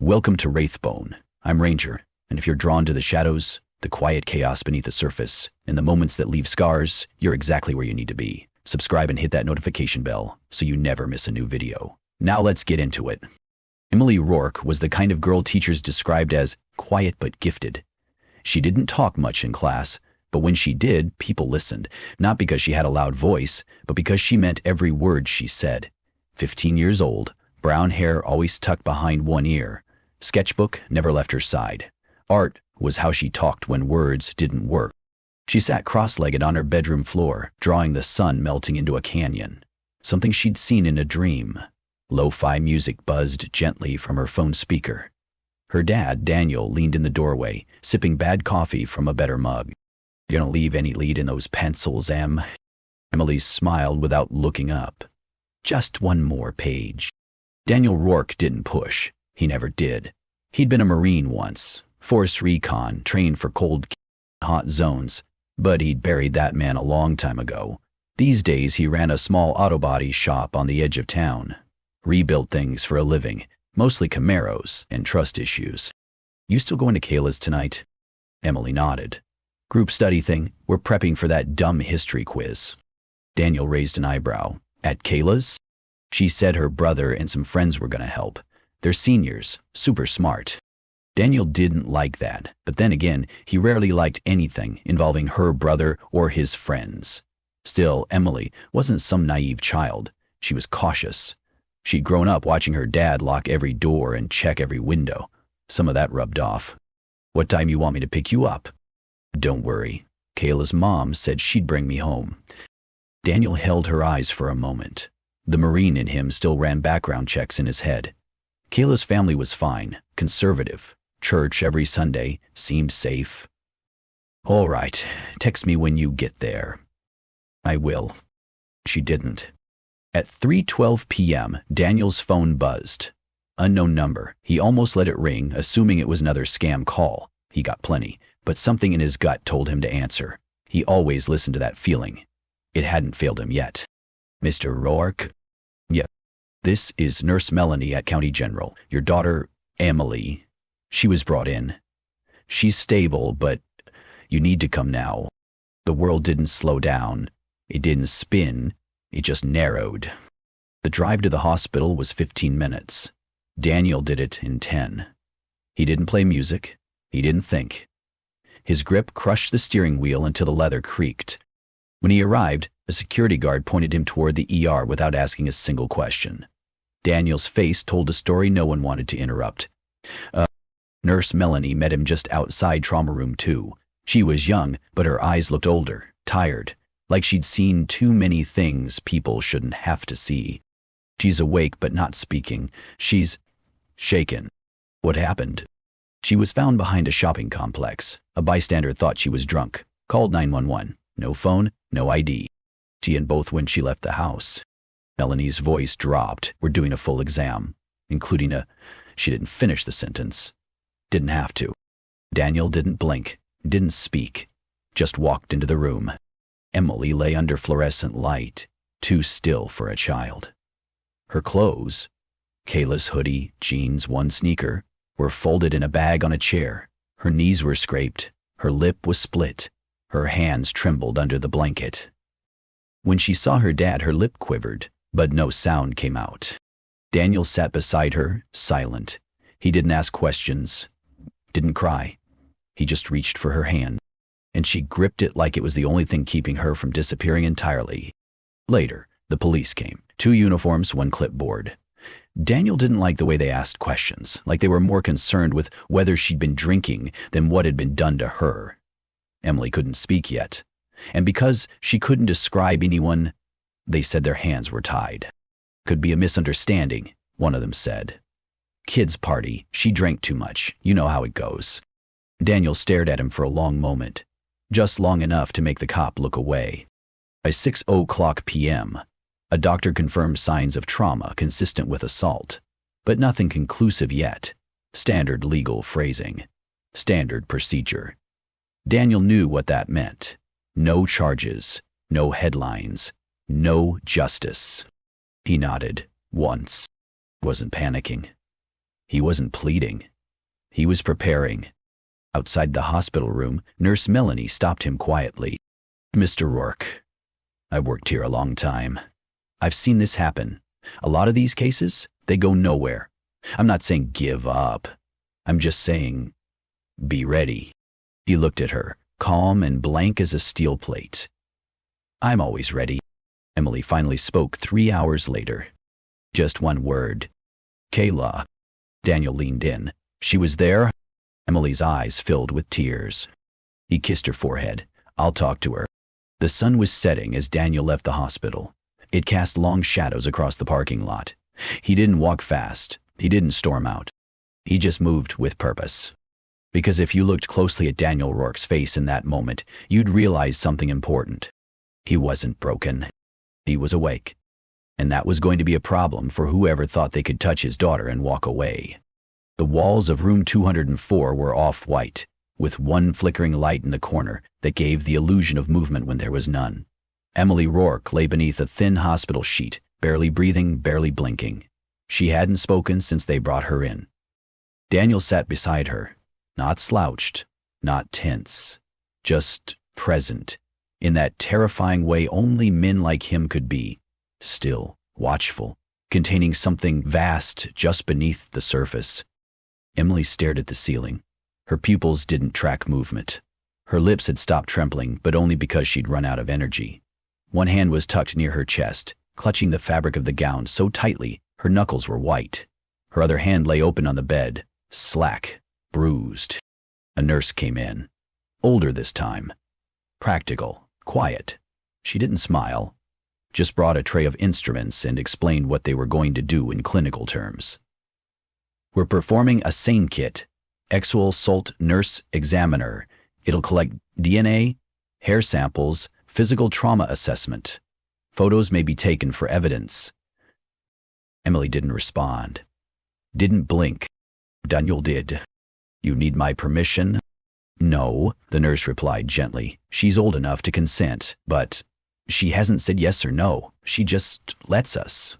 Welcome to Wraithbone. I'm Ranger, and if you're drawn to the shadows, the quiet chaos beneath the surface, and the moments that leave scars, you're exactly where you need to be. Subscribe and hit that notification bell so you never miss a new video. Now let's get into it. Emily Rourke was the kind of girl teachers described as quiet but gifted. She didn't talk much in class, but when she did, people listened, not because she had a loud voice, but because she meant every word she said. 15 years old, brown hair always tucked behind one ear. Sketchbook never left her side. Art was how she talked when words didn't work. She sat cross-legged on her bedroom floor, drawing the sun melting into a canyon, something she'd seen in a dream. Lo-fi music buzzed gently from her phone speaker. Her dad, Daniel, leaned in the doorway, sipping bad coffee from a better mug. "You gonna leave any lead in those pencils, Em?" Emily smiled without looking up. "Just one more page." Daniel Rourke didn't push. He never did. He'd been a Marine once, Force Recon, trained for cold, hot zones, but he'd buried that man a long time ago. These days he ran a small auto body shop on the edge of town. Rebuilt things for a living, mostly Camaros and trust issues. "You still going to Kayla's tonight?" Emily nodded. "Group study thing, we're prepping for that dumb history quiz." Daniel raised an eyebrow. "At Kayla's?" She said her brother and some friends were going to help. They're seniors, super smart. Daniel didn't like that, but then again, he rarely liked anything involving her brother or his friends. Still, Emily wasn't some naive child. She was cautious. She'd grown up watching her dad lock every door and check every window. Some of that rubbed off. "What time you want me to pick you up?" "Don't worry. Kayla's mom said she'd bring me home." Daniel held her eyes for a moment. The Marine in him still ran background checks in his head. Kayla's family was fine, conservative. Church every Sunday, seemed safe. "All right, text me when you get there." "I will." She didn't. At 3:12 p.m., Daniel's phone buzzed. Unknown number. He almost let it ring, assuming it was another scam call. He got plenty, but something in his gut told him to answer. He always listened to that feeling. It hadn't failed him yet. "Mr. Rourke?" "Yeah. This is Nurse Melanie at County General. Your daughter, Emily. She was brought in. She's stable, but you need to come now." The world didn't slow down. It didn't spin. It just narrowed. The drive to the hospital was 15 minutes. Daniel did it in 10. He didn't play music. He didn't think. His grip crushed the steering wheel until the leather creaked. When he arrived, a security guard pointed him toward the ER without asking a single question. Daniel's face told a story no one wanted to interrupt. Nurse Melanie met him just outside Trauma Room 2. She was young, but her eyes looked older, tired, like she'd seen too many things people shouldn't have to see. "She's awake but not speaking. She's shaken." "What happened?" "She was found behind a shopping complex. A bystander thought she was drunk. Called 911. No phone, no ID. She and both when she left the house." Melanie's voice dropped. "We're doing a full exam, including a..." She didn't finish the sentence. Didn't have to. Daniel didn't blink, didn't speak, just walked into the room. Emily lay under fluorescent light, too still for a child. Her clothes, Kayla's hoodie, jeans, one sneaker, were folded in a bag on a chair. Her knees were scraped, her lip was split, her hands trembled under the blanket. When she saw her dad, her lip quivered, but no sound came out. Daniel sat beside her, silent. He didn't ask questions, didn't cry. He just reached for her hand, and she gripped it like it was the only thing keeping her from disappearing entirely. Later, the police came. 2 uniforms, 1 clipboard. Daniel didn't like the way they asked questions, like they were more concerned with whether she'd been drinking than what had been done to her. Emily couldn't speak yet, and because she couldn't describe anyone, they said their hands were tied. "Could be a misunderstanding," one of them said. "Kids' party. She drank too much. You know how it goes." Daniel stared at him for a long moment, just long enough to make the cop look away. By 6:00 p.m., a doctor confirmed signs of trauma consistent with assault, but nothing conclusive yet. Standard legal phrasing. Standard procedure. Daniel knew what that meant. No charges, no headlines, no justice. He nodded, once. Wasn't panicking. He wasn't pleading. He was preparing. Outside the hospital room, Nurse Melanie stopped him quietly. "Mr. Rourke, I've worked here a long time. I've seen this happen. A lot of these cases, they go nowhere. I'm not saying give up. I'm just saying, be ready." He looked at her, calm and blank as a steel plate. "I'm always ready." Emily finally spoke 3 hours later. Just one word. "Kayla." Daniel leaned in. "She was there?" Emily's eyes filled with tears. He kissed her forehead. "I'll talk to her." The sun was setting as Daniel left the hospital. It cast long shadows across the parking lot. He didn't walk fast. He didn't storm out. He just moved with purpose. Because if you looked closely at Daniel Rourke's face in that moment, you'd realize something important. He wasn't broken. He was awake. And that was going to be a problem for whoever thought they could touch his daughter and walk away. The walls of room 204 were off-white, with one flickering light in the corner that gave the illusion of movement when there was none. Emily Rourke lay beneath a thin hospital sheet, barely breathing, barely blinking. She hadn't spoken since they brought her in. Daniel sat beside her, not slouched, not tense, just present, in that terrifying way only men like him could be, still, watchful, containing something vast just beneath the surface. Emily stared at the ceiling. Her pupils didn't track movement. Her lips had stopped trembling, but only because she'd run out of energy. One hand was tucked near her chest, clutching the fabric of the gown so tightly her knuckles were white. Her other hand lay open on the bed, slack, bruised. A nurse came in. Older this time. Practical, quiet. She didn't smile, just brought a tray of instruments and explained what they were going to do in clinical terms. "We're performing a SANE kit, Exual Salt Nurse Examiner. It'll collect DNA, hair samples, physical trauma assessment. Photos may be taken for evidence." Emily didn't respond. Didn't blink. Daniel did. "You need my permission?" "No," the nurse replied gently. "She's old enough to consent, but she hasn't said yes or no. She just lets us."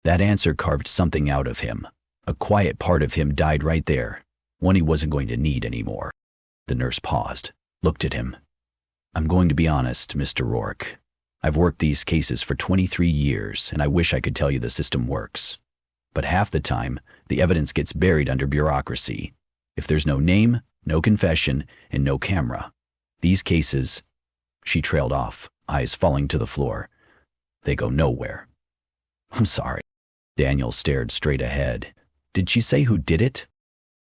That answer carved something out of him. A quiet part of him died right there, one he wasn't going to need anymore. The nurse paused, looked at him. "I'm going to be honest, Mr. Rourke. I've worked these cases for 23 years, and I wish I could tell you the system works. But half the time, the evidence gets buried under bureaucracy. If there's no name, no confession, and no camera, these cases—" She trailed off, eyes falling to the floor. "They go nowhere." "I'm sorry." Daniel stared straight ahead. "Did she say who did it?"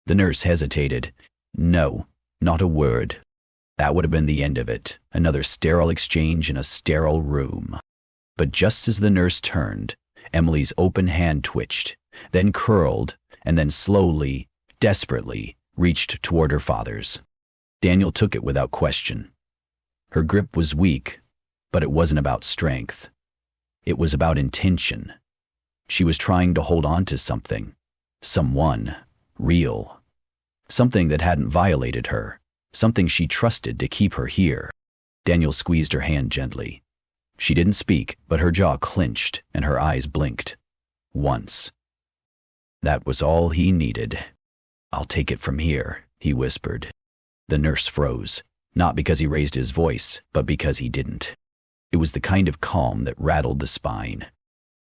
The nurse hesitated. "No, not a word." That would have been the end of it, another sterile exchange in a sterile room. But just as the nurse turned, Emily's open hand twitched, then curled, and then slowly, desperately, reached toward her father's. Daniel took it without question. Her grip was weak, but it wasn't about strength. It was about intention. She was trying to hold on to something, someone, real. Something that hadn't violated her. Something she trusted to keep her here. Daniel squeezed her hand gently. She didn't speak, but her jaw clenched and her eyes blinked. Once. That was all he needed. "I'll take it from here," he whispered. The nurse froze, not because he raised his voice, but because he didn't. It was the kind of calm that rattled the spine.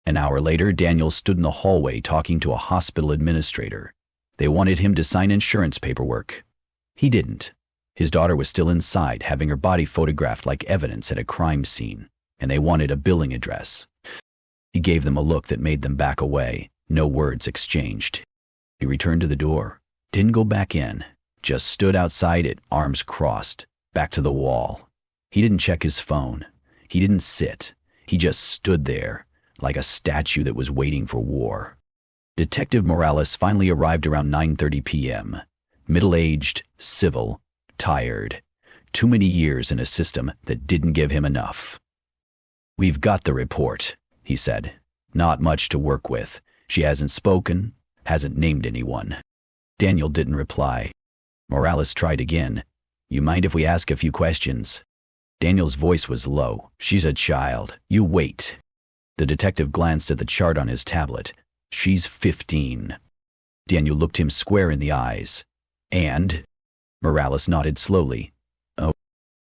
An hour later, Daniel stood in the hallway talking to a hospital administrator. They wanted him to sign insurance paperwork. He didn't. His daughter was still inside, having her body photographed like evidence at a crime scene, and they wanted a billing address. He gave them a look that made them back away, no words exchanged. He returned to the door, didn't go back in, just stood outside it, arms crossed, back to the wall. He didn't check his phone. He didn't sit. He just stood there, like a statue that was waiting for war. Detective Morales finally arrived around 9:30 p.m. Middle-aged, civil, tired. Too many years in a system that didn't give him enough. "We've got the report," he said. "Not much to work with. She hasn't spoken, hasn't named anyone." Daniel didn't reply. Morales tried again. "You mind if we ask a few questions?" Daniel's voice was low. "She's a child. You wait." The detective glanced at the chart on his tablet. "She's 15. Daniel looked him square in the eyes. And? Morales nodded slowly. Oh.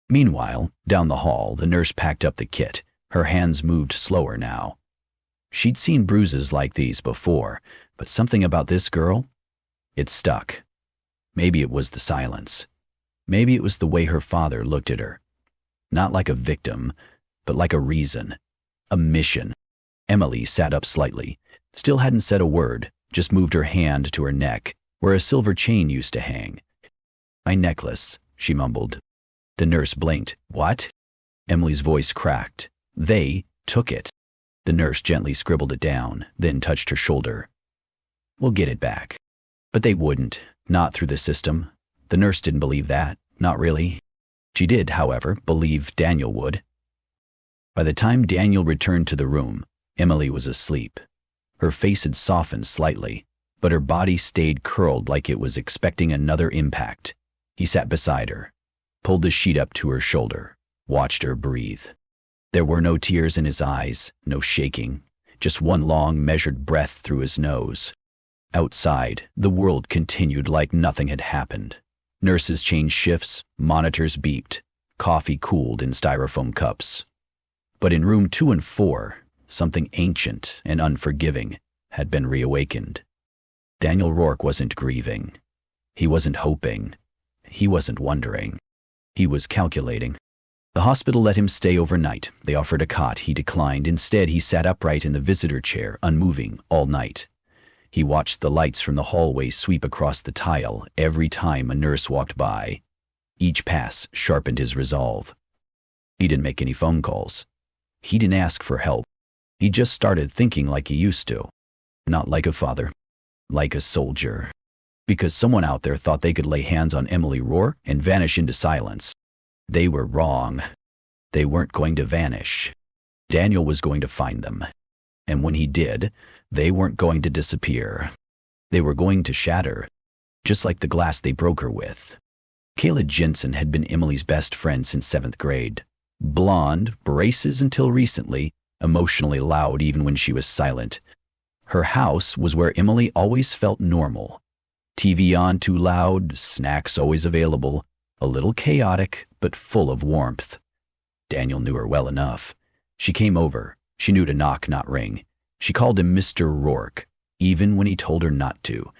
Meanwhile, down the hall, the nurse packed up the kit. Her hands moved slower now. She'd seen bruises like these before, but something about this girl? It stuck. Maybe it was the silence. Maybe it was the way her father looked at her. Not like a victim, but like a reason. A mission. Emily sat up slightly. Still hadn't said a word, just moved her hand to her neck, where a silver chain used to hang. My necklace, she mumbled. The nurse blinked. What? Emily's voice cracked. They took it. The nurse gently scribbled it down, then touched her shoulder. We'll get it back. But they wouldn't, not through the system. The nurse didn't believe that, not really. She did, however, believe Daniel would. By the time Daniel returned to the room, Emily was asleep. Her face had softened slightly, but her body stayed curled like it was expecting another impact. He sat beside her, pulled the sheet up to her shoulder, watched her breathe. There were no tears in his eyes, no shaking, just one long, measured breath through his nose. Outside, the world continued like nothing had happened. Nurses changed shifts, monitors beeped, coffee cooled in styrofoam cups. But in room 2 and 4, something ancient and unforgiving had been reawakened. Daniel Rourke wasn't grieving. He wasn't hoping. He wasn't wondering. He was calculating. The hospital let him stay overnight. They offered a cot. He declined. Instead, he sat upright in the visitor chair, unmoving, all night. He watched the lights from the hallway sweep across the tile every time a nurse walked by. Each pass sharpened his resolve. He didn't make any phone calls. He didn't ask for help. He just started thinking like he used to. Not like a father. Like a soldier. Because someone out there thought they could lay hands on Emily Rourke and vanish into silence. They were wrong. They weren't going to vanish. Daniel was going to find them. And when he did, they weren't going to disappear. They were going to shatter, just like the glass they broke her with. Kayla Jensen had been Emily's best friend since 7th grade. Blonde, braces until recently, emotionally loud even when she was silent. Her house was where Emily always felt normal. TV on too loud, snacks always available, a little chaotic, but full of warmth. Daniel knew her well enough. She came over. She knew to knock, not ring. She called him Mr. Rourke, even when he told her not to.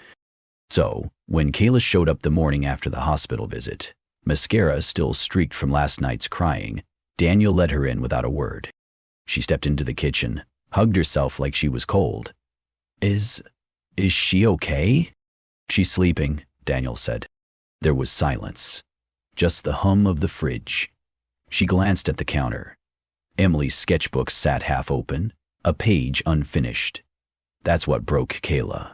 So, when Kayla showed up the morning after the hospital visit, mascara still streaked from last night's crying, Daniel let her in without a word. She stepped into the kitchen, hugged herself like she was cold. Is she okay? She's sleeping, Daniel said. There was silence. Just the hum of the fridge. She glanced at the counter. Emily's sketchbook sat half open, a page unfinished. That's what broke Kayla.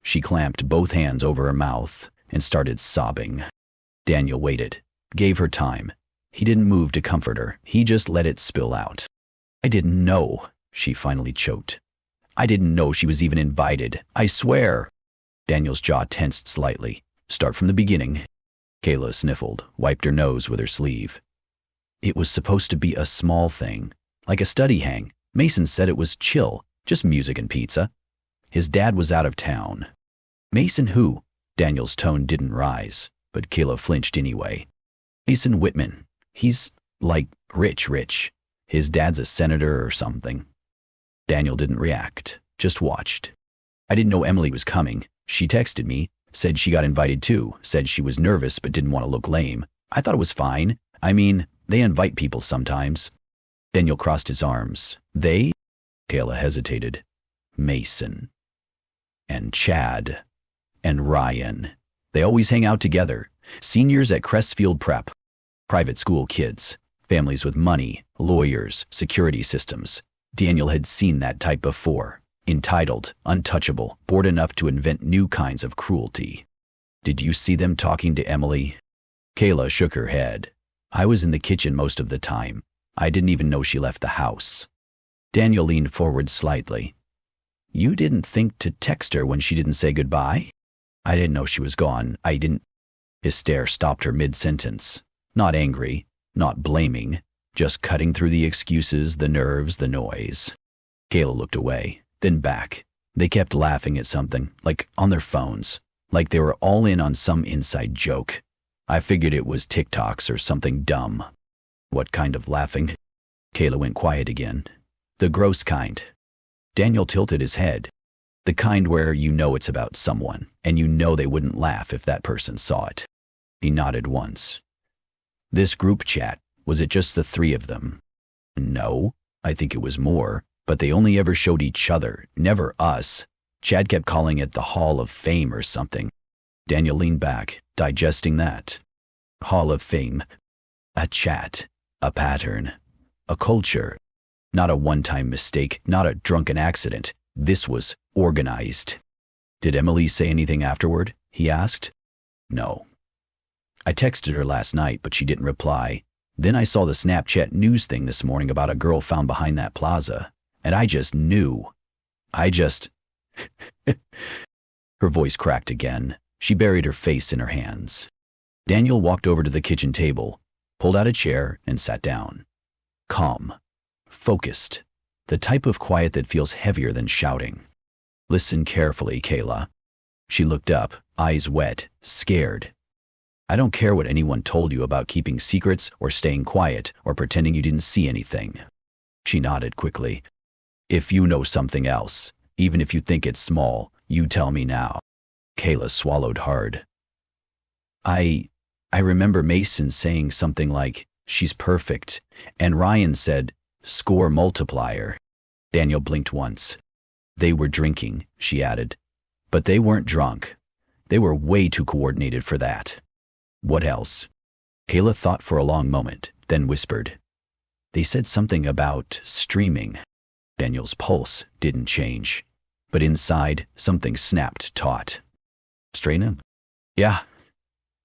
She clamped both hands over her mouth and started sobbing. Daniel waited, gave her time. He didn't move to comfort her. He just let it spill out. I didn't know, she finally choked. I didn't know she was even invited. I swear. Daniel's jaw tensed slightly. Start from the beginning. Kayla sniffled, wiped her nose with her sleeve. It was supposed to be a small thing, like a study hang. Mason said it was chill, just music and pizza. His dad was out of town. Mason who? Daniel's tone didn't rise, but Kayla flinched anyway. Mason Whitman. He's, like, rich. His dad's a senator or something. Daniel didn't react, just watched. I didn't know Emily was coming. She texted me, said she got invited too, said she was nervous but didn't want to look lame. I thought it was fine. I mean, they invite people sometimes. Daniel crossed his arms. They? Kayla hesitated. Mason. And Chad. And Ryan. They always hang out together. Seniors at Crestfield Prep. Private school kids. Families with money, lawyers, security systems. Daniel had seen that type before. Entitled, untouchable, bored enough to invent new kinds of cruelty. Did you see them talking to Emily? Kayla shook her head. I was in the kitchen most of the time. I didn't even know she left the house. Daniel leaned forward slightly. You didn't think to text her when she didn't say goodbye? I didn't know she was gone. I didn't. His stare stopped her mid-sentence. Not angry, not blaming, just cutting through the excuses, the nerves, the noise. Kayla looked away, then back. They kept laughing at something, like on their phones, like they were all in on some inside joke. I figured it was TikToks or something dumb. What kind of laughing? Kayla went quiet again. The gross kind. Daniel tilted his head. The kind where you know it's about someone, and you know they wouldn't laugh if that person saw it. He nodded once. This group chat, was it just the three of them? No, I think it was more, but they only ever showed each other, never us. Chad kept calling it the Hall of Fame or something. Daniel leaned back, digesting that. Hall of Fame. A chat. A pattern. A culture. Not a one-time mistake, not a drunken accident. This was organized. Did Emily say anything afterward? He asked. No. I texted her last night, but she didn't reply. Then I saw the Snapchat news thing this morning about a girl found behind that plaza, and I just knew. Her voice cracked again. She buried her face in her hands. Daniel walked over to the kitchen table, pulled out a chair, and sat down. Calm. Focused. The type of quiet that feels heavier than shouting. Listen carefully, Kayla. She looked up, eyes wet, scared. I don't care what anyone told you about keeping secrets or staying quiet or pretending you didn't see anything. She nodded quickly. If you know something else, even if you think it's small, you tell me now. Kayla swallowed hard. I remember Mason saying something like, she's perfect, and Ryan said, score multiplier. Daniel blinked once. They were drinking, she added. But they weren't drunk. They were way too coordinated for that. What else? Kayla thought for a long moment, then whispered. They said something about streaming. Daniel's pulse didn't change, but inside something snapped taut. Streaming? Yeah.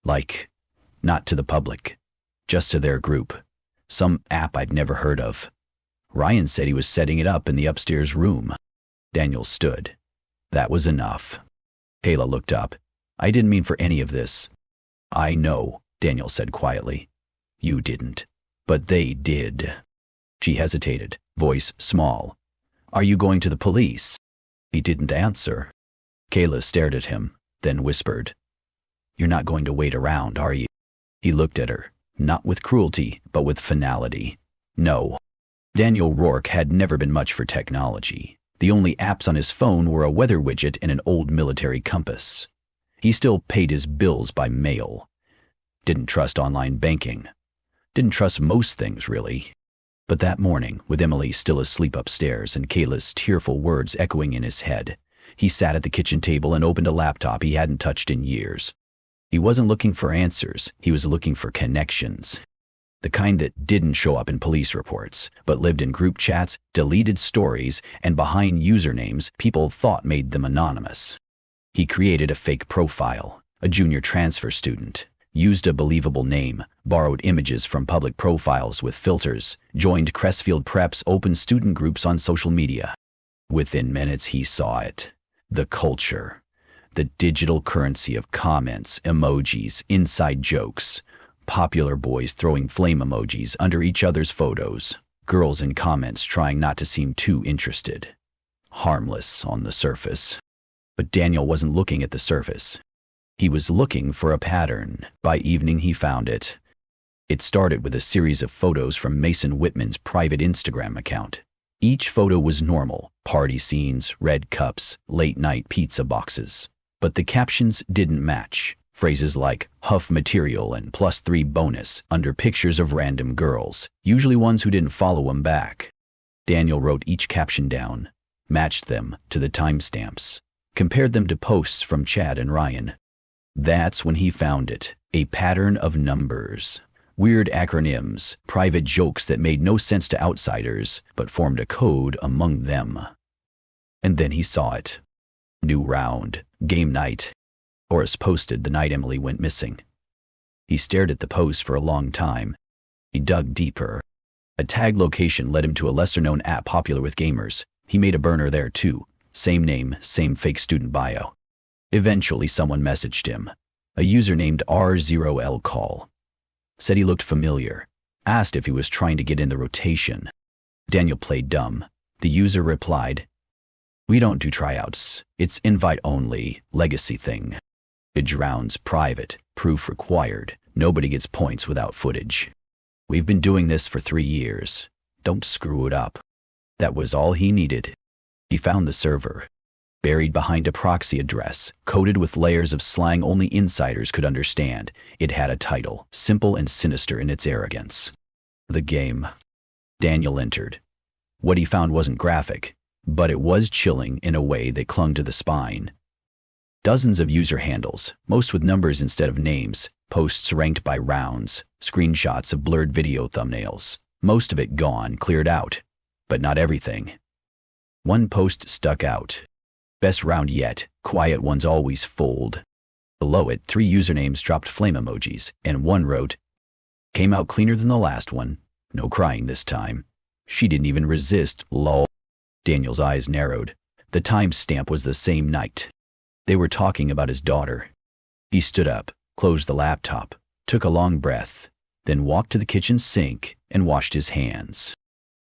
Like, not to the public, just to their group. Some app I'd never heard of. Ryan said he was setting it up in the upstairs room. Daniel stood. That was enough. Kayla looked up. I didn't mean for any of this. I know, Daniel said quietly. You didn't. But they did. She hesitated, voice small. Are you going to the police? He didn't answer. Kayla stared at him, then whispered. You're not going to wait around, are you? He looked at her, not with cruelty, but with finality. No. Daniel Rourke had never been much for technology. The only apps on his phone were a weather widget and an old military compass. He still paid his bills by mail. Didn't trust online banking. Didn't trust most things, really. But that morning, with Emily still asleep upstairs and Kayla's tearful words echoing in his head, he sat at the kitchen table and opened a laptop he hadn't touched in years. He wasn't looking for answers, he was looking for connections. The kind that didn't show up in police reports, but lived in group chats, deleted stories, and behind usernames people thought made them anonymous. He created a fake profile, a junior transfer student, used a believable name, borrowed images from public profiles with filters, joined Crestfield Prep's open student groups on social media. Within minutes he saw it. The culture. The digital currency of comments, emojis, inside jokes. Popular boys throwing flame emojis under each other's photos. Girls in comments trying not to seem too interested. Harmless on the surface. But Daniel wasn't looking at the surface. He was looking for a pattern. By evening he found it. It started with a series of photos from Mason Whitman's private Instagram account. Each photo was normal, party scenes, red cups, late-night pizza boxes. But the captions didn't match. Phrases like huff material and +3 bonus under pictures of random girls, usually ones who didn't follow him back. Daniel wrote each caption down, matched them to the timestamps, compared them to posts from Chad and Ryan. That's when he found it, a pattern of numbers. Weird acronyms, private jokes that made no sense to outsiders, but formed a code among them. And then he saw it. New round, game night. Horace posted the night Emily went missing. He stared at the post for a long time. He dug deeper. A tag location led him to a lesser-known app popular with gamers. He made a burner there too. Same name, same fake student bio. Eventually someone messaged him. A user named R0L said he looked familiar. Asked if he was trying to get in the rotation. Daniel played dumb. The user replied, We don't do tryouts. It's invite only, legacy thing. Footage rounds private, proof required. Nobody gets points without footage. We've been doing this for 3 years. Don't screw it up. That was all he needed. He found the server. Buried behind a proxy address, coated with layers of slang only insiders could understand, it had a title, simple and sinister in its arrogance. The game. Daniel entered. What he found wasn't graphic, but it was chilling in a way that clung to the spine. Dozens of user handles, most with numbers instead of names, posts ranked by rounds, screenshots of blurred video thumbnails, most of it gone, cleared out, but not everything. One post stuck out. Best round yet, quiet ones always fold. Below it, 3 usernames dropped flame emojis, and one wrote, came out cleaner than the last one. No crying this time. She didn't even resist, lol. Daniel's eyes narrowed. The timestamp was the same night. They were talking about his daughter. He stood up, closed the laptop, took a long breath, then walked to the kitchen sink and washed his hands.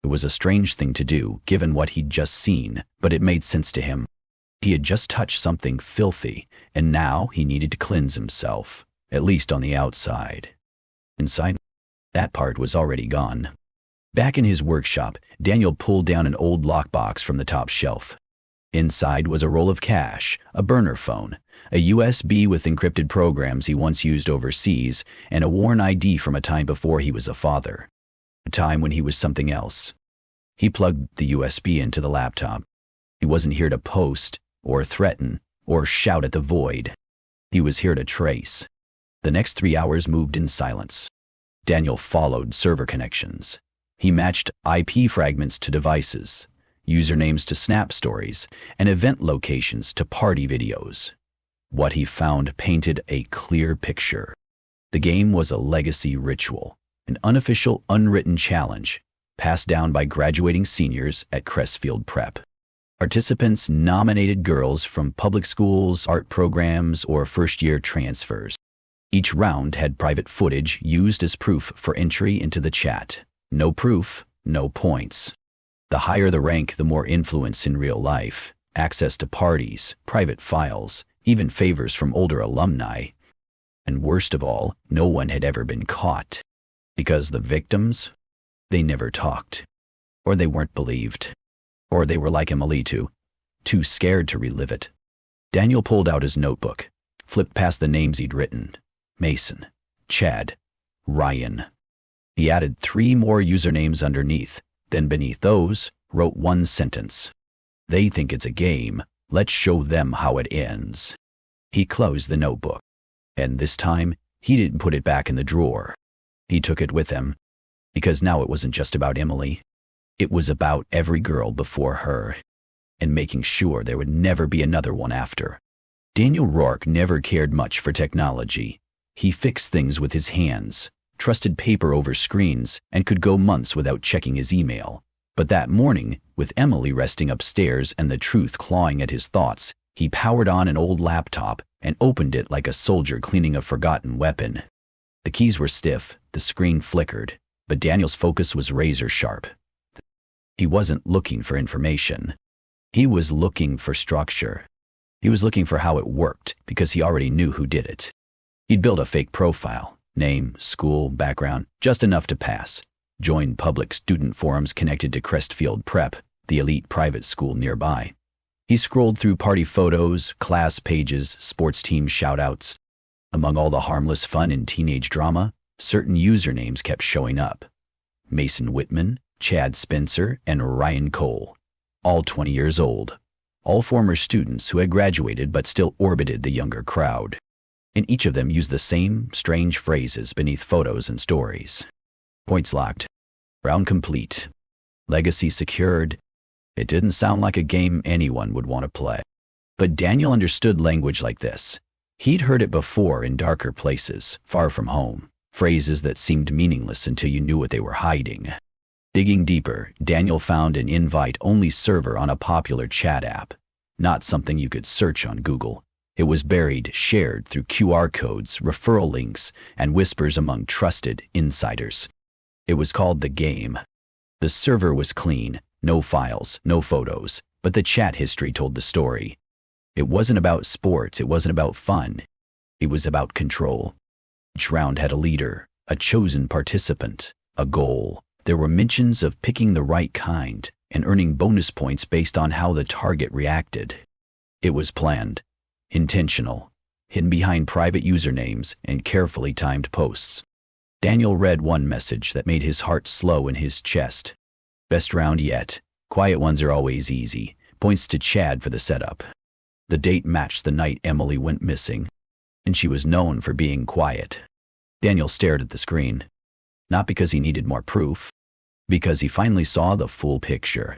It was a strange thing to do, given what he'd just seen, but it made sense to him. He had just touched something filthy, and now he needed to cleanse himself, at least on the outside. Inside, that part was already gone. Back in his workshop, Daniel pulled down an old lockbox from the top shelf. Inside was a roll of cash, a burner phone, a USB with encrypted programs he once used overseas, and a worn ID from a time before he was a father. A time when he was something else. He plugged the USB into the laptop. He wasn't here to post, or threaten, or shout at the void. He was here to trace. The next 3 hours moved in silence. Daniel followed server connections. He matched IP fragments to devices, usernames to Snap stories, and event locations to party videos. What he found painted a clear picture. The game was a legacy ritual, an unofficial, unwritten challenge, passed down by graduating seniors at Crestfield Prep. Participants nominated girls from public schools, art programs, or first-year transfers. Each round had private footage used as proof for entry into the chat. No proof, no points. The higher the rank, the more influence in real life, access to parties, private files, even favors from older alumni. And worst of all, no one had ever been caught. Because the victims, they never talked. Or they weren't believed. Or they were like Emily too scared to relive it. Daniel pulled out his notebook, flipped past the names he'd written. Mason, Chad, Ryan. He added 3 more usernames underneath, then beneath those, wrote one sentence. They think it's a game, let's show them how it ends. He closed the notebook, and this time, he didn't put it back in the drawer. He took it with him, because now it wasn't just about Emily. It was about every girl before her, and making sure there would never be another one after. Daniel Rourke never cared much for technology. He fixed things with his hands, trusted paper over screens, and could go months without checking his email. But that morning, with Emily resting upstairs and the truth clawing at his thoughts, he powered on an old laptop and opened it like a soldier cleaning a forgotten weapon. The keys were stiff, the screen flickered, but Daniel's focus was razor sharp. He wasn't looking for information. He was looking for structure. He was looking for how it worked because he already knew who did it. He'd built a fake profile, name, school, background, just enough to pass. Joined public student forums connected to Crestfield Prep, the elite private school nearby. He scrolled through party photos, class pages, sports team shoutouts. Among all the harmless fun and teenage drama, certain usernames kept showing up. Mason Whitman, Chad Spencer, and Ryan Cole. All 20 years old. All former students who had graduated but still orbited the younger crowd. And each of them used the same strange phrases beneath photos and stories. Points locked. Round complete. Legacy secured. It didn't sound like a game anyone would want to play. But Daniel understood language like this. He'd heard it before in darker places, far from home. Phrases that seemed meaningless until you knew what they were hiding. Digging deeper, Daniel found an invite-only server on a popular chat app. Not something you could search on Google. It was buried, shared through QR codes, referral links, and whispers among trusted insiders. It was called The Game. The server was clean, no files, no photos, But the chat history told the story. It wasn't about sports, it wasn't about fun. It was about control. Each round had a leader, a chosen participant, a goal. There were mentions of picking the right kind and earning bonus points based on how the target reacted. It was planned, intentional, hidden behind private usernames and carefully timed posts. Daniel read one message that made his heart slow in his chest. Best round yet. Quiet ones are always easy. Points to Chad for the setup. The date matched the night Emily went missing, and she was known for being quiet. Daniel stared at the screen. Not because he needed more proof, because he finally saw the full picture.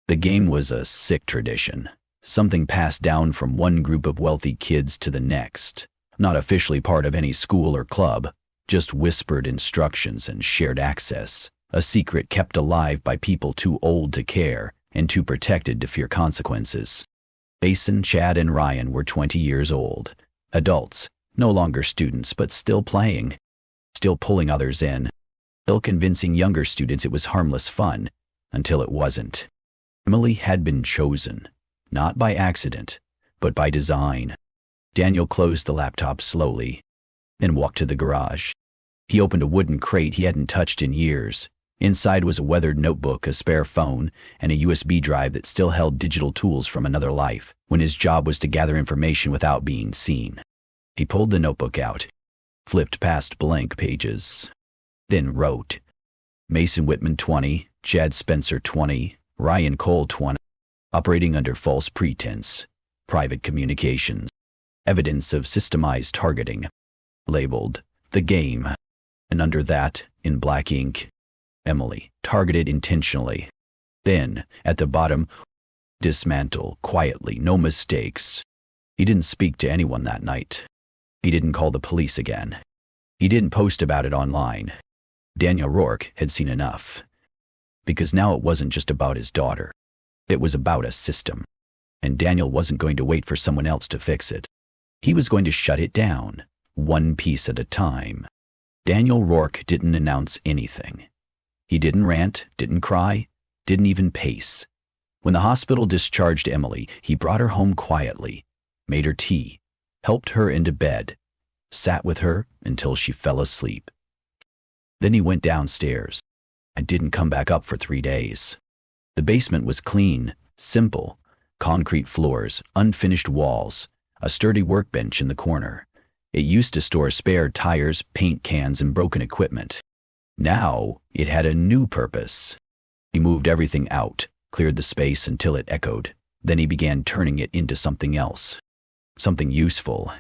The game was a sick tradition, something passed down from one group of wealthy kids to the next, not officially part of any school or club, just whispered instructions and shared access, a secret kept alive by people too old to care and too protected to fear consequences. Mason, Chad, and Ryan were 20 years old, adults, no longer students but still playing, still pulling others in, still convincing younger students it was harmless fun, until it wasn't. Emily had been chosen, not by accident, but by design. Daniel closed the laptop slowly, then walked to the garage. He opened a wooden crate he hadn't touched in years. Inside was a weathered notebook, a spare phone, and a USB drive that still held digital tools from another life, when his job was to gather information without being seen. He pulled the notebook out, flipped past blank pages, then wrote, Mason Whitman 20, Chad Spencer 20, Ryan Cole 20, operating under false pretense, private communications, evidence of systemized targeting, labeled, the game, and under that, in black ink, Emily, targeted intentionally. Then, at the bottom, dismantle, quietly, no mistakes. He didn't speak to anyone that night. He didn't call the police again. He didn't post about it online. Daniel Rourke had seen enough. Because now it wasn't just about his daughter. It was about a system. And Daniel wasn't going to wait for someone else to fix it. He was going to shut it down, one piece at a time. Daniel Rourke didn't announce anything. He didn't rant, didn't cry, didn't even pace. When the hospital discharged Emily, he brought her home quietly, made her tea, helped her into bed, sat with her until she fell asleep. Then he went downstairs and didn't come back up for 3 days. The basement was clean, simple, concrete floors, unfinished walls, a sturdy workbench in the corner. It used to store spare tires, paint cans, and broken equipment. Now it had a new purpose. He moved everything out, cleared the space until it echoed. Then he began turning it into something else, something useful.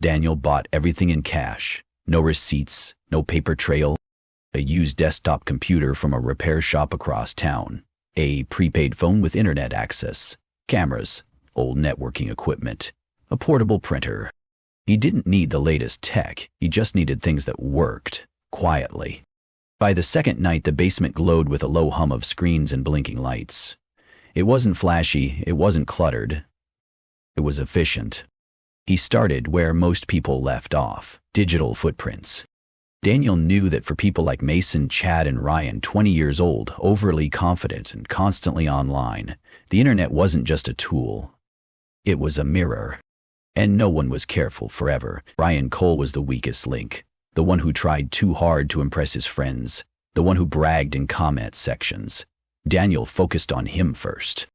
Daniel bought everything in cash, no receipts, no paper trail, a used desktop computer from a repair shop across town, a prepaid phone with internet access, cameras, old networking equipment, a portable printer. He didn't need the latest tech, he just needed things that worked, quietly. By the second night, the basement glowed with a low hum of screens and blinking lights. It wasn't flashy, it wasn't cluttered. It was efficient. He started where most people left off, digital footprints. Daniel knew that for people like Mason, Chad, and Ryan, 20 years old, overly confident, and constantly online, the internet wasn't just a tool. It was a mirror. And no one was careful forever. Ryan Cole was the weakest link, the one who tried too hard to impress his friends, the one who bragged in comment sections. Daniel focused on him first.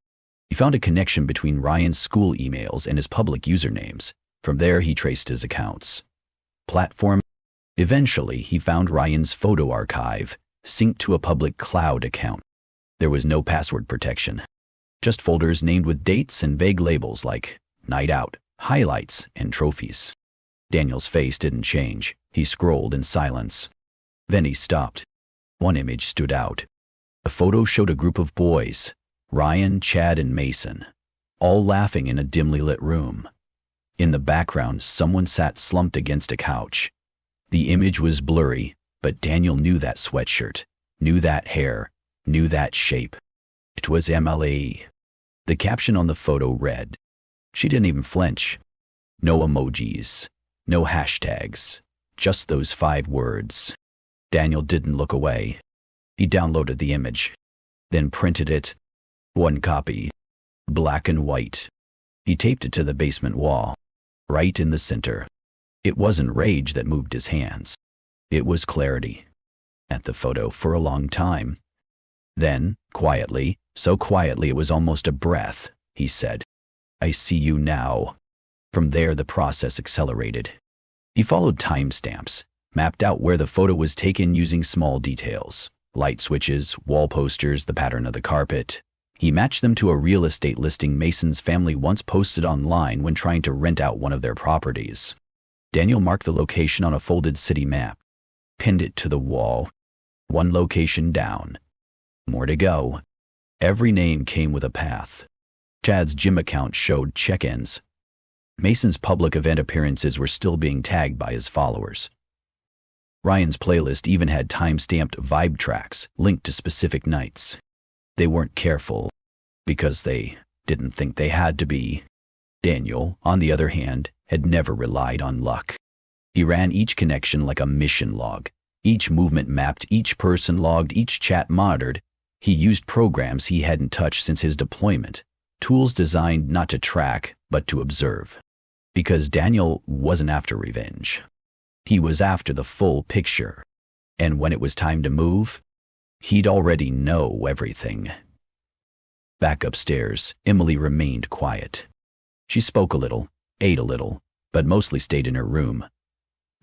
He found a connection between Ryan's school emails and his public usernames. From there, he traced his accounts. Platform. Eventually, he found Ryan's photo archive, synced to a public cloud account. There was no password protection, just folders named with dates and vague labels like Night Out, Highlights, and Trophies. Daniel's face didn't change. He scrolled in silence. Then he stopped. One image stood out. The photo showed a group of boys, Ryan, Chad, and Mason, all laughing in a dimly lit room. In the background, someone sat slumped against a couch. The image was blurry, but Daniel knew that sweatshirt, knew that hair, knew that shape. It was Emily. The caption on the photo read, she didn't even flinch. No emojis, no hashtags, just those 5 words. Daniel didn't look away. He downloaded the image, then printed it. 1 copy. black and white. He taped it to the basement wall, right in the center. It wasn't rage that moved his hands. It was clarity. At the photo for a long time. Then, quietly, so quietly it was almost a breath, he said, "I see you now." From there the process accelerated. He followed timestamps, mapped out where the photo was taken using small details. Light switches, wall posters, the pattern of the carpet. He matched them to a real estate listing Mason's family once posted online when trying to rent out one of their properties. Daniel marked the location on a folded city map, pinned it to the wall. One location down. More to go. Every name came with a path. Chad's gym account showed check-ins. Mason's public event appearances were still being tagged by his followers. Ryan's playlist even had time-stamped vibe tracks linked to specific nights. They weren't careful, because they didn't think they had to be. Daniel, on the other hand, had never relied on luck. He ran each connection like a mission log. Each movement mapped, each person logged, each chat monitored. He used programs he hadn't touched since his deployment, tools designed not to track, but to observe. Because Daniel wasn't after revenge. He was after the full picture. And when it was time to move, he'd already know everything. Back upstairs, Emily remained quiet. She spoke a little, ate a little, but mostly stayed in her room.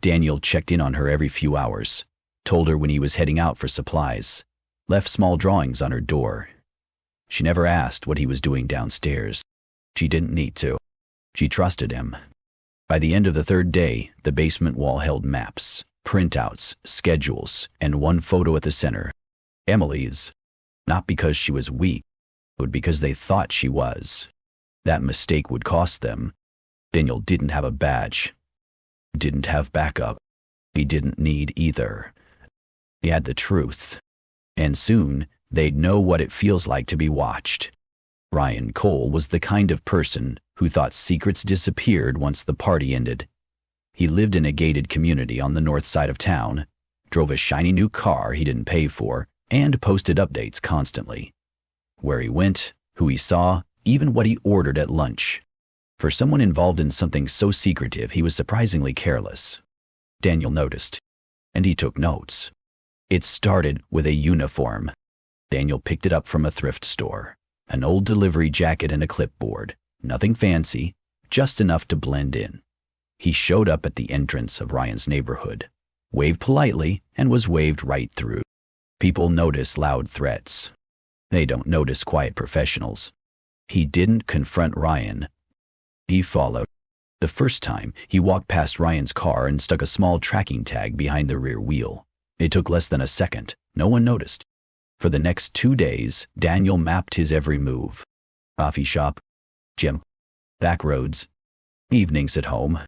Daniel checked in on her every few hours, told her when he was heading out for supplies, left small drawings on her door. She never asked what he was doing downstairs. She didn't need to. She trusted him. By the end of the third day, the basement wall held maps, printouts, schedules, and one photo at the center. Emily's. Not because she was weak, but because they thought she was. That mistake would cost them. Daniel didn't have a badge. Didn't have backup. He didn't need either. He had the truth. And soon, they'd know what it feels like to be watched. Ryan Cole was the kind of person who thought secrets disappeared once the party ended. He lived in a gated community on the north side of town, drove a shiny new car he didn't pay for, and posted updates constantly. Where he went, who he saw, even what he ordered at lunch. For someone involved in something so secretive, he was surprisingly careless. Daniel noticed, and he took notes. It started with a uniform. Daniel picked it up from a thrift store. An old delivery jacket and a clipboard. Nothing fancy, just enough to blend in. He showed up at the entrance of Ryan's neighborhood, waved politely, and was waved right through. People notice loud threats. They don't notice quiet professionals. He didn't confront Ryan. He followed. The first time, he walked past Ryan's car and stuck a small tracking tag behind the rear wheel. It took less than a second. No one noticed. For the next 2 days, Daniel mapped his every move. Coffee shop, gym, back roads, evenings at home,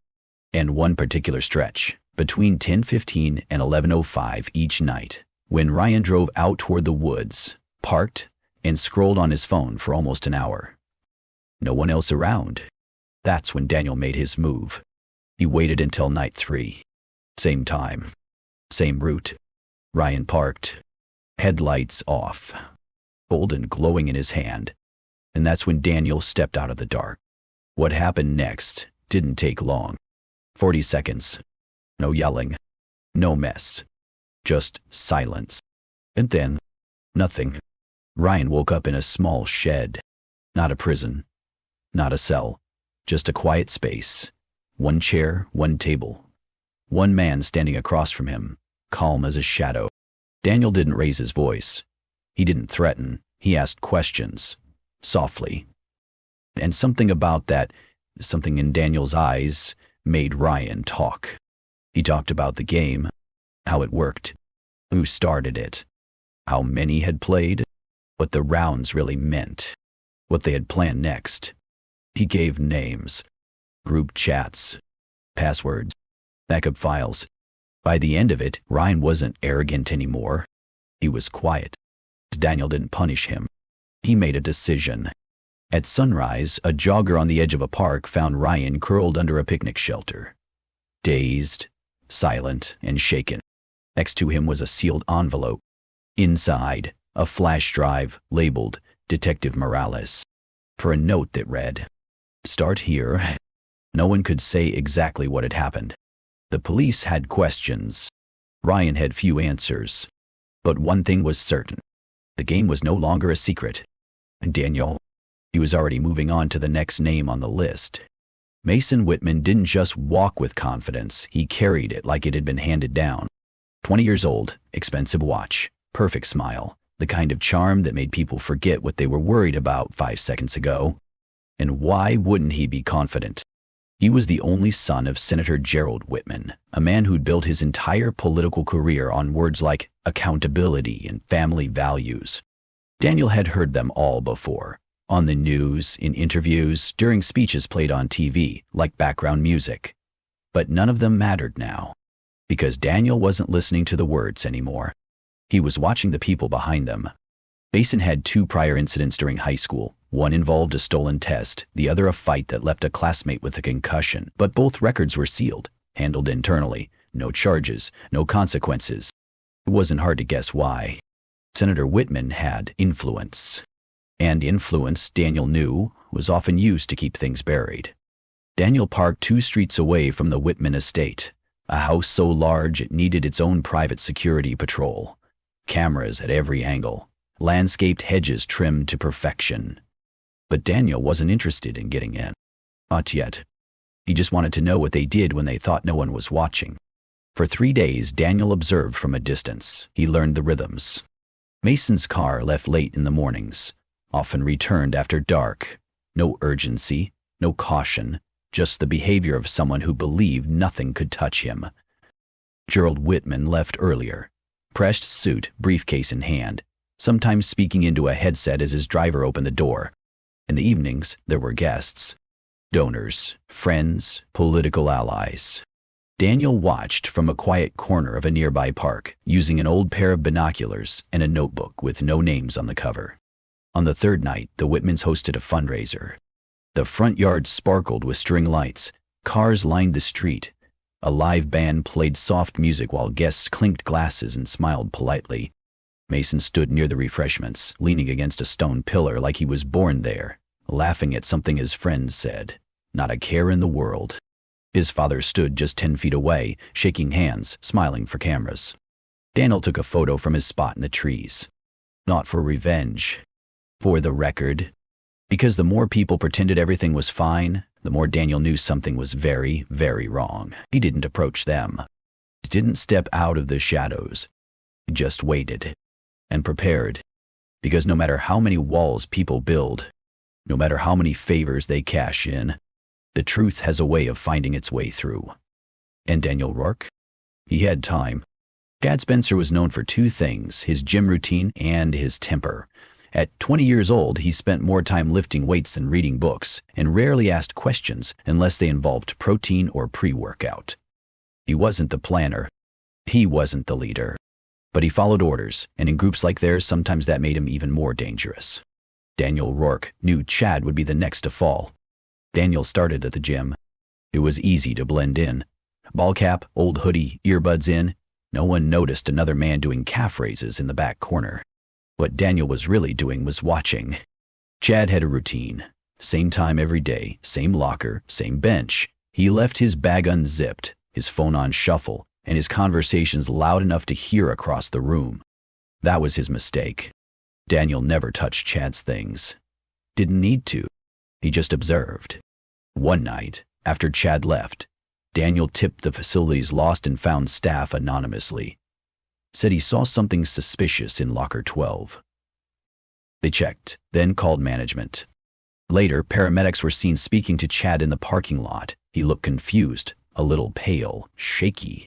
and one particular stretch, between 10:15 and 11:05 each night, when Ryan drove out toward the woods, parked, and scrolled on his phone for almost an hour. No one else around. That's when Daniel made his move. He waited until night 3. Same time. Same route. Ryan parked. Headlights off. Cold and glowing in his hand. And that's when Daniel stepped out of the dark. What happened next didn't take long. 40 seconds. No yelling. No mess. Just silence. And then, nothing. Ryan woke up in a small shed. Not a prison. Not a cell. Just a quiet space. One chair, one table. One man standing across from him, calm as a shadow. Daniel didn't raise his voice. He didn't threaten. He asked questions. Softly. And something about that, something in Daniel's eyes, made Ryan talk. He talked about the game, how it worked, who started it, how many had played, what the rounds really meant, what they had planned next. He gave names, group chats, passwords, backup files. By the end of it, Ryan wasn't arrogant anymore. He was quiet. Daniel didn't punish him. He made a decision. At sunrise, a jogger on the edge of a park found Ryan curled under a picnic shelter. Dazed, silent, and shaken. Next to him was a sealed envelope. Inside, a flash drive labeled Detective Morales. for a note that read, "Start here." No one could say exactly what had happened. The police had questions. Ryan had few answers. But one thing was certain. The game was no longer a secret. Daniel. He was already moving on to the next name on the list. Mason Whitman didn't just walk with confidence, he carried it like it had been handed down. 20 years old, expensive watch, perfect smile, the kind of charm that made people forget what they were worried about 5 seconds ago. And why wouldn't he be confident? He was the only son of Senator Gerald Whitman, a man who'd built his entire political career on words like accountability and family values. Daniel had heard them all before, on the news, in interviews, during speeches played on TV, like background music. But none of them mattered now, because Daniel wasn't listening to the words anymore. He was watching the people behind them. Mason had 2 prior incidents during high school. One involved a stolen test, the other a fight that left a classmate with a concussion, but both records were sealed, handled internally, no charges, no consequences. It wasn't hard to guess why. Senator Whitman had influence. And influence, Daniel knew, was often used to keep things buried. Daniel parked 2 streets away from the Whitman estate, a house so large it needed its own private security patrol. Cameras at every angle, landscaped hedges trimmed to perfection. But Daniel wasn't interested in getting in. Not yet. He just wanted to know what they did when they thought no one was watching. For 3 days, Daniel observed from a distance. He learned the rhythms. Mason's car left late in the mornings, often returned after dark. No urgency, no caution, just the behavior of someone who believed nothing could touch him. Gerald Whitman left earlier, pressed suit, briefcase in hand, sometimes speaking into a headset as his driver opened the door. In the evenings, there were guests, donors, friends, political allies. Daniel watched from a quiet corner of a nearby park, using an old pair of binoculars and a notebook with no names on the cover. On the 3rd night, the Whitmans hosted a fundraiser. The front yard sparkled with string lights. Cars lined the street. A live band played soft music while guests clinked glasses and smiled politely. Mason stood near the refreshments, leaning against a stone pillar like he was born there, laughing at something his friends said. Not a care in the world. His father stood just 10 feet away, shaking hands, smiling for cameras. Daniel took a photo from his spot in the trees. Not for revenge. For the record. Because the more people pretended everything was fine, the more Daniel knew something was very, very wrong. He didn't approach them. He didn't step out of the shadows. He just waited. And prepared. Because no matter how many walls people build, no matter how many favors they cash in, the truth has a way of finding its way through. And Daniel Rourke? He had time. Chad Spencer was known for 2 things, his gym routine and his temper. At 20 years old, he spent more time lifting weights than reading books, and rarely asked questions unless they involved protein or pre-workout. He wasn't the planner. He wasn't the leader. But he followed orders, and in groups like theirs, sometimes that made him even more dangerous. Daniel Rourke knew Chad would be the next to fall. Daniel started at the gym. It was easy to blend in. Ball cap, old hoodie, earbuds in. No one noticed another man doing calf raises in the back corner. What Daniel was really doing was watching. Chad had a routine. Same time every day, same locker, same bench. He left his bag unzipped, his phone on shuffle, and his conversations loud enough to hear across the room. That was his mistake. Daniel never touched Chad's things. Didn't need to. He just observed. One night, after Chad left, Daniel tipped the facility's lost and found staff anonymously. Said he saw something suspicious in locker 12. They checked, then called management. Later, paramedics were seen speaking to Chad in the parking lot. He looked confused, a little pale, shaky.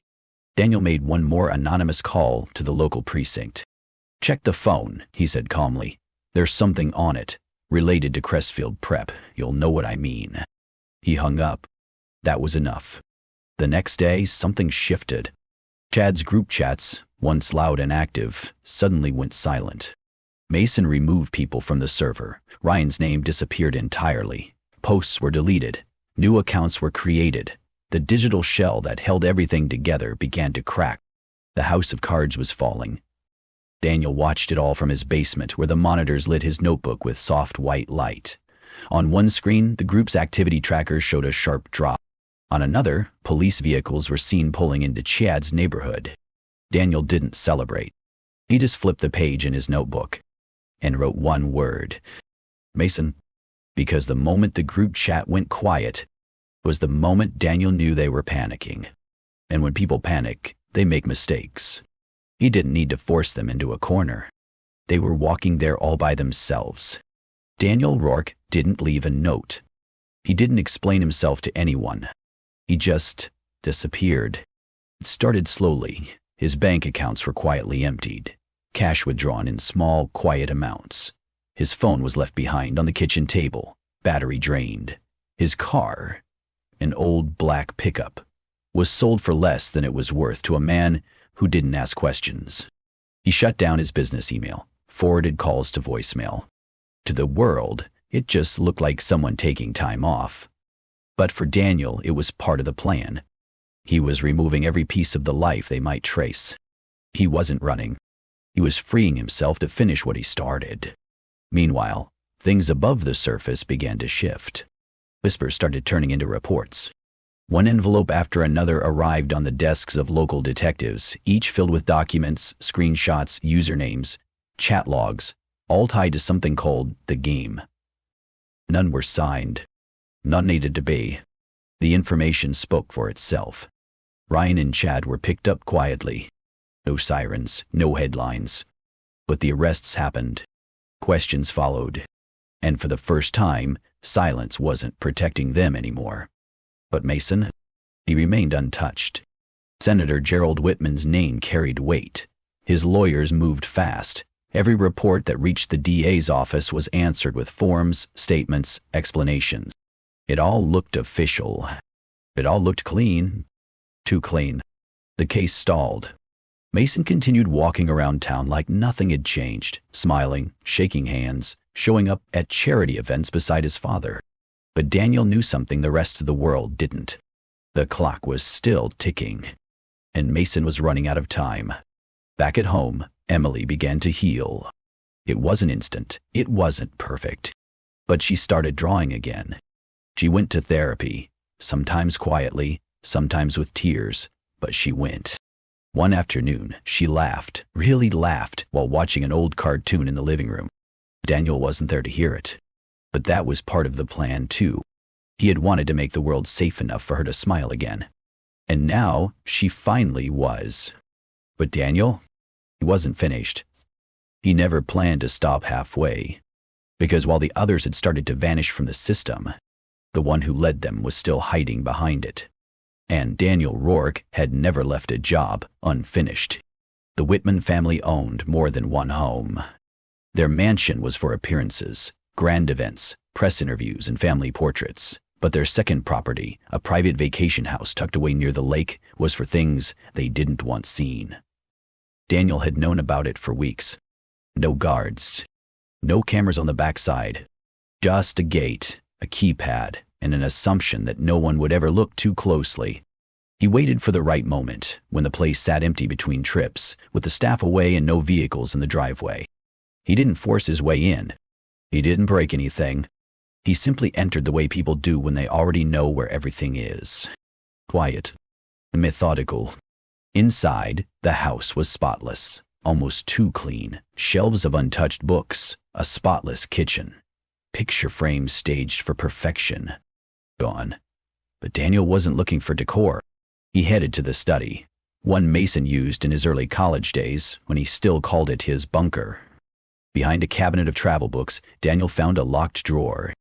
Daniel made one more anonymous call to the local precinct. "Check the phone," he said calmly. "There's something on it, related to Crestfield Prep. You'll know what I mean." He hung up. That was enough. The next day, something shifted. Chad's group chats, once loud and active, suddenly went silent. Mason removed people from the server. Ryan's name disappeared entirely. Posts were deleted. New accounts were created. The digital shell that held everything together began to crack. The house of cards was falling. Daniel watched it all from his basement, where the monitors lit his notebook with soft white light. On one screen, the group's activity tracker showed a sharp drop. On another, police vehicles were seen pulling into Chad's neighborhood. Daniel didn't celebrate. He just flipped the page in his notebook and wrote one word: Mason. Because the moment the group chat went quiet was the moment Daniel knew they were panicking. And when people panic, they make mistakes. He didn't need to force them into a corner. They were walking there all by themselves. Daniel Rourke didn't leave a note. He didn't explain himself to anyone. He just disappeared. It started slowly. His bank accounts were quietly emptied, cash withdrawn in small, quiet amounts. His phone was left behind on the kitchen table, battery drained. His car, an old black pickup, was sold for less than it was worth to a man who didn't ask questions. He shut down his business email, forwarded calls to voicemail. To the world, it just looked like someone taking time off. But for Daniel, it was part of the plan. He was removing every piece of the life they might trace. He wasn't running. He was freeing himself to finish what he started. Meanwhile, things above the surface began to shift. Whispers started turning into reports. One envelope after another arrived on the desks of local detectives, each filled with documents, screenshots, usernames, chat logs, all tied to something called the game. None were signed. None needed to be. The information spoke for itself. Ryan and Chad were picked up quietly. No sirens, no headlines. But the arrests happened. Questions followed. And for the first time, silence wasn't protecting them anymore. But Mason? He remained untouched. Senator Gerald Whitman's name carried weight. His lawyers moved fast. Every report that reached the DA's office was answered with forms, statements, explanations. It all looked official. It all looked clean. Too clean. The case stalled. Mason continued walking around town like nothing had changed, smiling, shaking hands, showing up at charity events beside his father. But Daniel knew something the rest of the world didn't. The clock was still ticking, and Mason was running out of time. Back at home, Emily began to heal. It wasn't instant. It wasn't perfect. But she started drawing again. She went to therapy, sometimes quietly, sometimes with tears, but she went. One afternoon, she laughed, really laughed, while watching an old cartoon in the living room. Daniel wasn't there to hear it. But that was part of the plan, too. He had wanted to make the world safe enough for her to smile again. And now, she finally was. But Daniel? He wasn't finished. He never planned to stop halfway. Because while the others had started to vanish from the system, the one who led them was still hiding behind it. And Daniel Rourke had never left a job unfinished. The Whitman family owned more than one home. Their mansion was for appearances, grand events, press interviews, and family portraits. But their second property, a private vacation house tucked away near the lake, was for things they didn't want seen. Daniel had known about it for weeks. No guards. No cameras on the backside. Just a gate, a keypad, and an assumption that no one would ever look too closely. He waited for the right moment, when the place sat empty between trips, with the staff away and no vehicles in the driveway. He didn't force his way in. He didn't break anything. He simply entered the way people do when they already know where everything is. Quiet. Methodical. Inside, the house was spotless, almost too clean. Shelves of untouched books, a spotless kitchen. Picture frames staged for perfection. Gone. But Daniel wasn't looking for decor. He headed to the study, one Mason used in his early college days when he still called it his bunker. Behind a cabinet of travel books, Daniel found a locked drawer.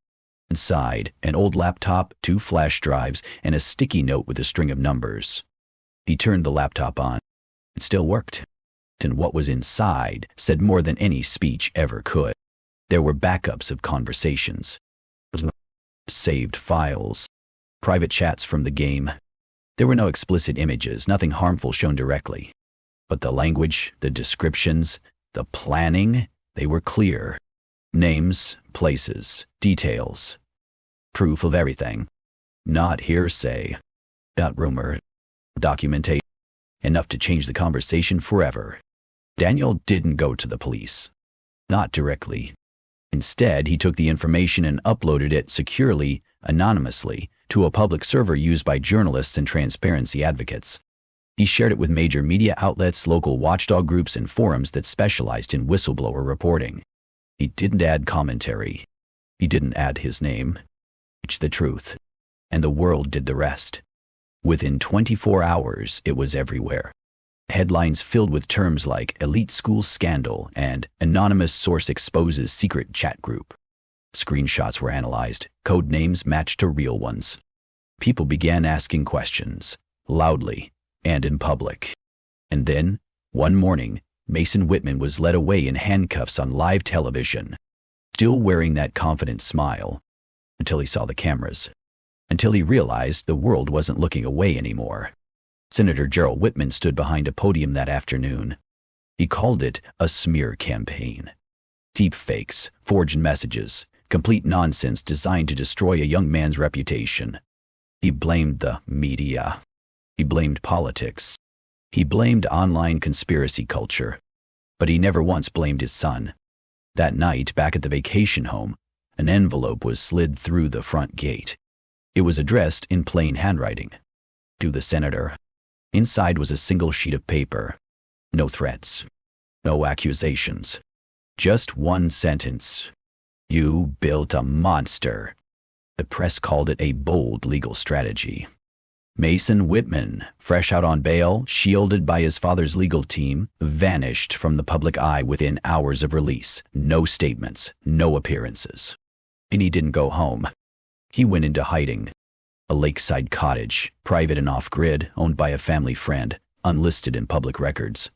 Inside, an old laptop, 2 flash drives, and a sticky note with a string of numbers. He turned the laptop on. It still worked. And what was inside said more than any speech ever could. There were backups of conversations, saved files, private chats from the game. There were no explicit images, nothing harmful shown directly. But the language, the descriptions, the planning, they were clear. Names, places, details. Proof of everything. Not hearsay. Not rumor. Documentation. Enough to change the conversation forever. Daniel didn't go to the police. Not directly. Instead, he took the information and uploaded it securely, anonymously, to a public server used by journalists and transparency advocates. He shared it with major media outlets, local watchdog groups, and forums that specialized in whistleblower reporting. He didn't add commentary. He didn't add his name. It's the truth. And the world did the rest. Within 24 hours, it was everywhere. Headlines filled with terms like elite school scandal and anonymous source exposes secret chat group. Screenshots were analyzed, code names matched to real ones. People began asking questions, loudly and in public. And then, one morning, Mason Whitman was led away in handcuffs on live television, still wearing that confident smile, until he saw the cameras, until he realized the world wasn't looking away anymore. Senator Gerald Whitman stood behind a podium that afternoon. He called it a smear campaign. Deep fakes, forged messages, complete nonsense designed to destroy a young man's reputation. He blamed the media. He blamed politics. He blamed online conspiracy culture. But he never once blamed his son. That night, back at the vacation home, an envelope was slid through the front gate. It was addressed in plain handwriting. To the senator. Inside was a single sheet of paper. No threats. No accusations. Just one sentence. You built a monster. The press called it a bold legal strategy. Mason Whitman, fresh out on bail, shielded by his father's legal team, vanished from the public eye within hours of release. No statements, no appearances. And he didn't go home. He went into hiding. A lakeside cottage, private and off-grid, owned by a family friend, unlisted in public records.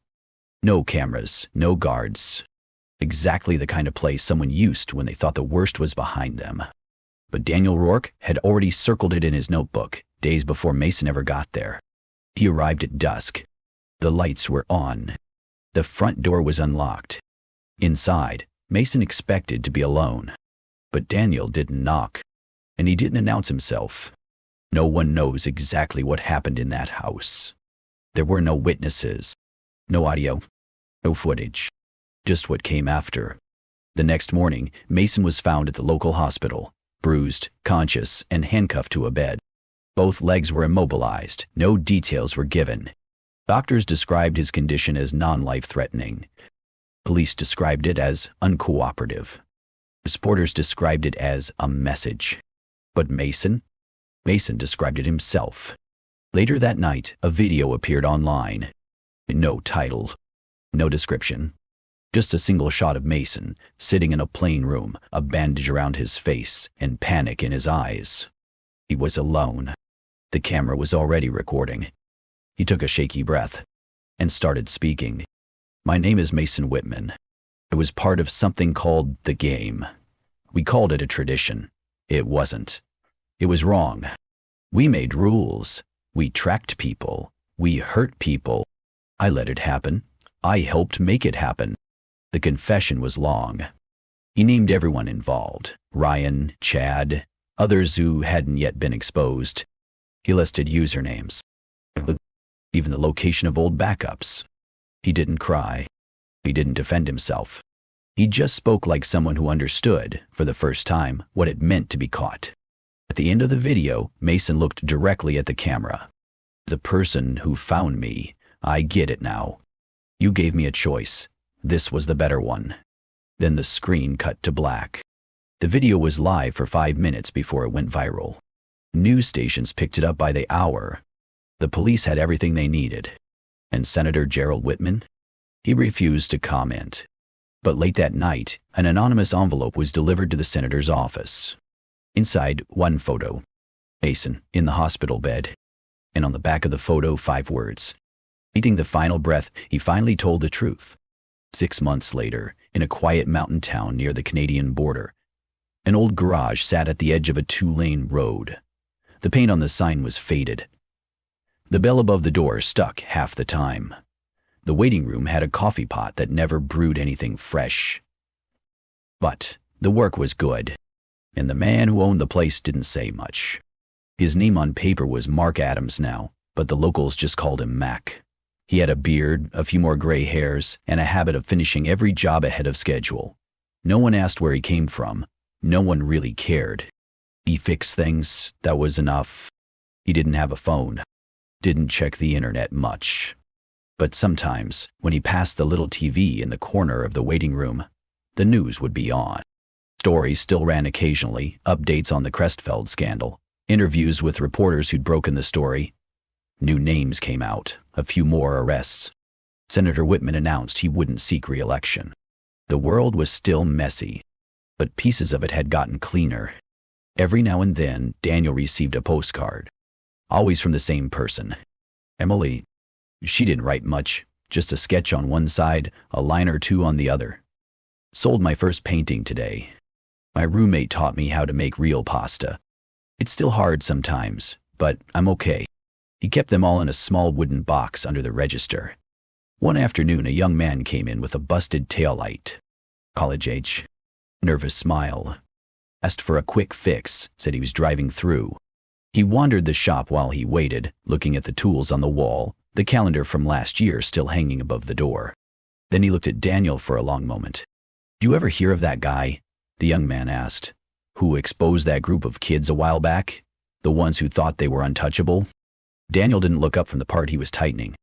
No cameras, no guards. Exactly the kind of place someone used when they thought the worst was behind them. But Daniel Rourke had already circled it in his notebook, days before Mason ever got there. He arrived at dusk. The lights were on. The front door was unlocked. Inside, Mason expected to be alone. But Daniel didn't knock, and he didn't announce himself. No one knows exactly what happened in that house. There were no witnesses, no audio, no footage, just what came after. The next morning, Mason was found at the local hospital, bruised, conscious, and handcuffed to a bed. Both legs were immobilized. No details were given. Doctors described his condition as non-life-threatening. Police described it as uncooperative. Reporters described it as a message. But Mason described it himself. Later that night, a video appeared online. No title, no description. Just a single shot of Mason, sitting in a plain room, a bandage around his face, and panic in his eyes. He was alone. The camera was already recording. He took a shaky breath and started speaking. My name is Mason Whitman. I was part of something called the game. We called it a tradition. It wasn't. It was wrong. We made rules. We tracked people. We hurt people. I let it happen. I helped make it happen. The confession was long. He named everyone involved. Ryan, Chad, others who hadn't yet been exposed. He listed usernames. Even the location of old backups. He didn't cry. He didn't defend himself. He just spoke like someone who understood, for the first time, what it meant to be caught. At the end of the video, Mason looked directly at the camera. The person who found me, I get it now. You gave me a choice. This was the better one. Then the screen cut to black. The video was live for 5 minutes before it went viral. News stations picked it up by the hour. The police had everything they needed. And Senator Gerald Whitman? He refused to comment. But late that night, an anonymous envelope was delivered to the senator's office. Inside, one photo. Mason, in the hospital bed. And on the back of the photo, 5 words. Eating the final breath, he finally told the truth. 6 months later, in a quiet mountain town near the Canadian border, an old garage sat at the edge of a 2-lane road. The paint on the sign was faded. The bell above the door stuck half the time. The waiting room had a coffee pot that never brewed anything fresh. But the work was good, and the man who owned the place didn't say much. His name on paper was Mark Adams now, but the locals just called him Mac. He had a beard, a few more gray hairs, and a habit of finishing every job ahead of schedule. No one asked where he came from. No one really cared. He fixed things, that was enough. He didn't have a phone. Didn't check the internet much. But sometimes, when he passed the little TV in the corner of the waiting room, the news would be on. Stories still ran occasionally, updates on the Crestfeld scandal, interviews with reporters who'd broken the story. New names came out, a few more arrests. Senator Whitman announced he wouldn't seek re-election. The world was still messy, but pieces of it had gotten cleaner. Every now and then, Daniel received a postcard. Always from the same person. Emily. She didn't write much, just a sketch on one side, a line or two on the other. Sold my first painting today. My roommate taught me how to make real pasta. It's still hard sometimes, but I'm okay. He kept them all in a small wooden box under the register. One afternoon, a young man came in with a busted taillight. College age. Nervous smile. Asked for a quick fix, said he was driving through. He wandered the shop while he waited, looking at the tools on the wall, the calendar from last year still hanging above the door. Then he looked at Daniel for a long moment. "Do you ever hear of that guy?" the young man asked. "Who exposed that group of kids a while back? The ones who thought they were untouchable?" Daniel didn't look up from the part he was tightening.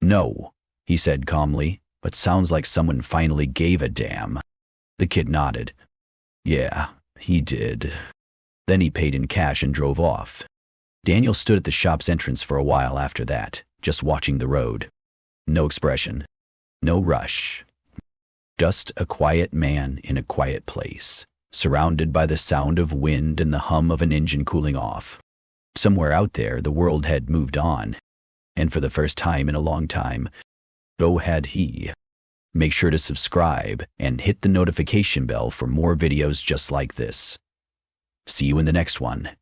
"No," he said calmly, "but sounds like someone finally gave a damn." The kid nodded. "Yeah, he did." Then he paid in cash and drove off. Daniel stood at the shop's entrance for a while after that, just watching the road. No expression. No rush. Just a quiet man in a quiet place, surrounded by the sound of wind and the hum of an engine cooling off. Somewhere out there, the world had moved on. And for the first time in a long time, so had he. Make sure to subscribe and hit the notification bell for more videos just like this. See you in the next one.